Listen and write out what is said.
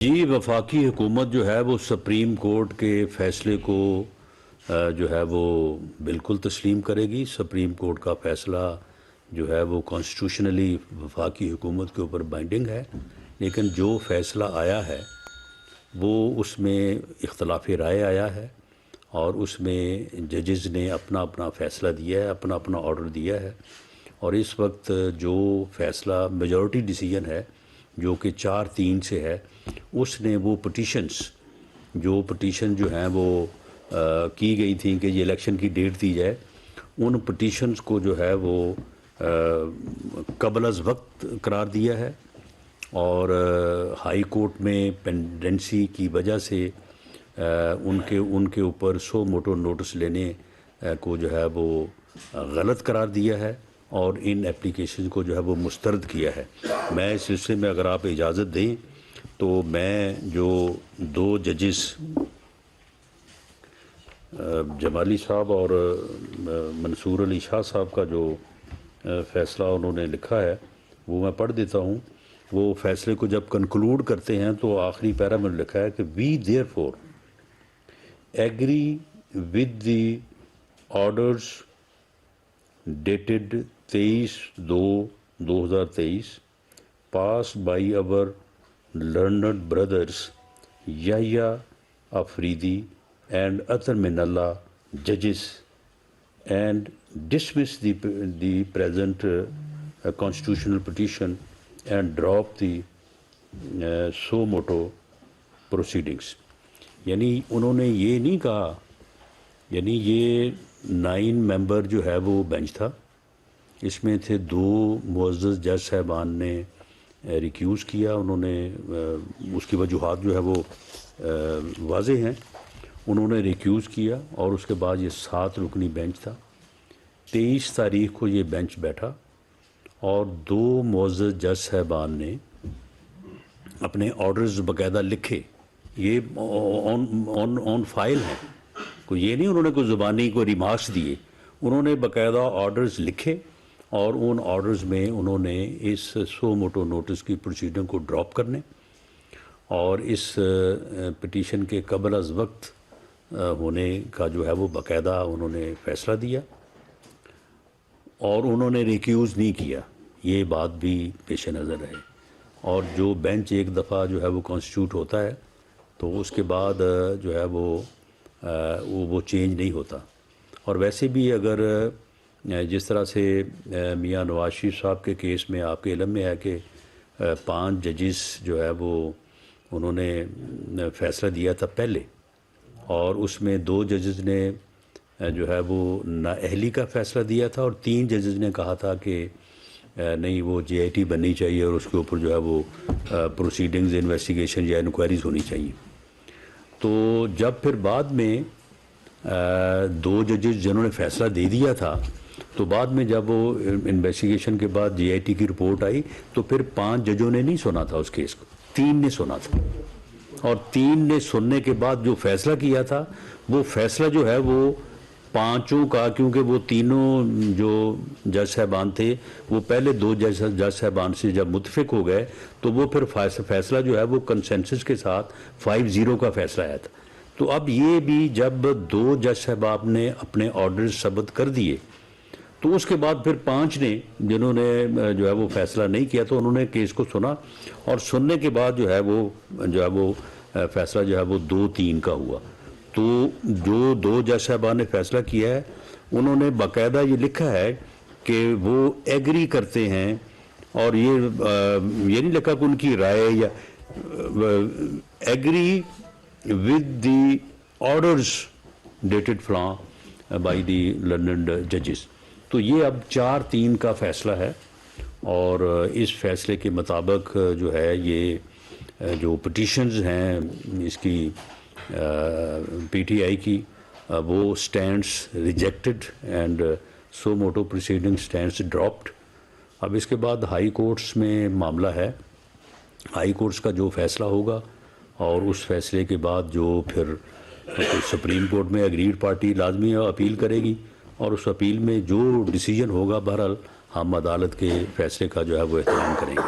جی وفاقی حکومت جو ہے وہ سپریم کورٹ کے فیصلے کو جو ہے وہ بالکل تسلیم کرے گی۔ سپریم کورٹ کا فیصلہ جو ہے وہ کانسٹیٹیوشنلی وفاقی حکومت کے اوپر بائنڈنگ ہے، لیکن جو فیصلہ آیا ہے وہ اس میں اختلاف رائے آیا ہے اور اس میں ججز نے اپنا اپنا فیصلہ دیا ہے، اپنا اپنا آرڈر دیا ہے، اور اس وقت جو فیصلہ میجورٹی ڈیسیجن ہے جو کہ 4-3 سے ہے، اس نے وہ پٹیشن جو ہیں وہ کی گئی تھیں کہ یہ الیکشن کی ڈیٹ دی جائے، ان پٹیشنز کو جو ہے وہ قبل از وقت قرار دیا ہے، اور ہائی کورٹ میں پینڈنسی کی وجہ سے ان کے اوپر سو موٹو نوٹس لینے کو جو ہے وہ غلط قرار دیا ہے، اور ان اپلیکیشن کو جو ہے وہ مسترد کیا ہے۔ میں اس سلسلے میں اگر آپ اجازت دیں تو میں جو 2 ججز جمالی صاحب اور منصور علی شاہ صاحب کا جو فیصلہ انہوں نے لکھا ہے وہ میں پڑھ دیتا ہوں۔ وہ فیصلے کو جب کنکلوڈ کرتے ہیں تو آخری پیرا میں لکھا ہے کہ we therefore agree with the orders dated 23/2/2023 passed by our learned brothers Yahya Afridi and Athar Minallah judges, and dismiss the present constitutional petition and drop the suo motu proceedings۔ یعنی انہوں نے یہ نہیں کہا، یعنی یہ 9 ممبر جو ہے وہ بینچ تھا، اس میں تھے 2 معزز جج صاحبان نے ریکیوز کیا، انہوں نے اس کی وجوہات جو ہے وہ واضح ہیں، انہوں نے ریکیوز کیا، اور اس کے بعد یہ 7 رکنی بینچ تھا۔ 23 تاریخ کو یہ بینچ بیٹھا اور 2 معزز جج صاحبان نے اپنے آرڈرز باقاعدہ لکھے، یہ آن فائل ہیں، کوئی یہ نہیں انہوں نے کوئی زبانی کو ریمارکس دیے، انہوں نے باقاعدہ آرڈرز لکھے، اور ان آرڈرز میں انہوں نے اس سو موٹو نوٹس کی پروسیڈنگ کو ڈراپ کرنے اور اس پٹیشن کے قبل از وقت ہونے کا جو ہے وہ باقاعدہ انہوں نے فیصلہ دیا، اور انہوں نے ریکیوز نہیں کیا، یہ بات بھی پیش نظر ہے۔ اور جو بینچ ایک دفعہ جو ہے وہ کانسٹیٹیوٹ ہوتا ہے تو اس کے بعد جو ہے وہ چینج نہیں ہوتا۔ اور ویسے بھی اگر جس طرح سے میاں نواز شریف صاحب کے کیس میں آپ کے علم میں ہے کہ 5 ججز جو ہے وہ انہوں نے فیصلہ دیا تھا پہلے، اور اس میں 2 ججز نے جو ہے وہ نااہلی کا فیصلہ دیا تھا، اور 3 ججز نے کہا تھا کہ نہیں وہ JIT بننی چاہیے اور اس کے اوپر جو ہے وہ پروسیڈنگز انویسٹیگیشن یا انکوائریز ہونی چاہیے۔ تو جب پھر بعد میں 2 ججز جنہوں نے فیصلہ دے دیا تھا، تو بعد میں جب وہ انویسٹیگیشن کے بعد JIT کی رپورٹ آئی تو پھر 5 ججوں نے نہیں سنا تھا اس کیس کو، 3 نے سنا تھا، اور 3 نے سننے کے بعد جو فیصلہ کیا تھا وہ فیصلہ جو ہے وہ 5 کا، کیونکہ وہ تینوں جو جج صاحبان تھے وہ پہلے 2 جج صاحبان سے جب متفق ہو گئے تو وہ پھر فیصلہ جو ہے وہ کنسنسس کے ساتھ 5-0 کا فیصلہ آیا تھا۔ تو اب یہ بھی جب 2 جج صاحبان نے اپنے آرڈرز ثبت کر دیے تو اس کے بعد پھر 5 نے جنہوں نے جو ہے وہ فیصلہ نہیں کیا تو انہوں نے کیس کو سنا، اور سننے کے بعد جو ہے وہ فیصلہ جو ہے وہ 2-3 کا ہوا۔ تو جو 2 جج صاحبان نے فیصلہ کیا ہے انہوں نے باقاعدہ یہ لکھا ہے کہ وہ ایگری کرتے ہیں، اور یہ نہیں لکھا کہ ان کی رائے، یا agri with the orders dated فلاں بائی دی لرنڈ ججز۔ تو یہ اب 4-3 کا فیصلہ ہے، اور اس فیصلے کے مطابق جو ہے یہ جو پٹیشنز ہیں اس کی PTI کی وہ stands rejected and so motto proceeding stands dropped. اب اس کے بعد ہائی کورٹس میں معاملہ ہے، ہائی کورٹس کا جو فیصلہ ہوگا، اور اس فیصلے کے بعد جو پھر سپریم کورٹ میں اگریڈ پارٹی لازمی اپیل کرے گی، اور اس اپیل میں جو ڈیسیجن ہوگا بہرحال ہم عدالت کے فیصلے کا جو ہے وہ احترام کریں گے۔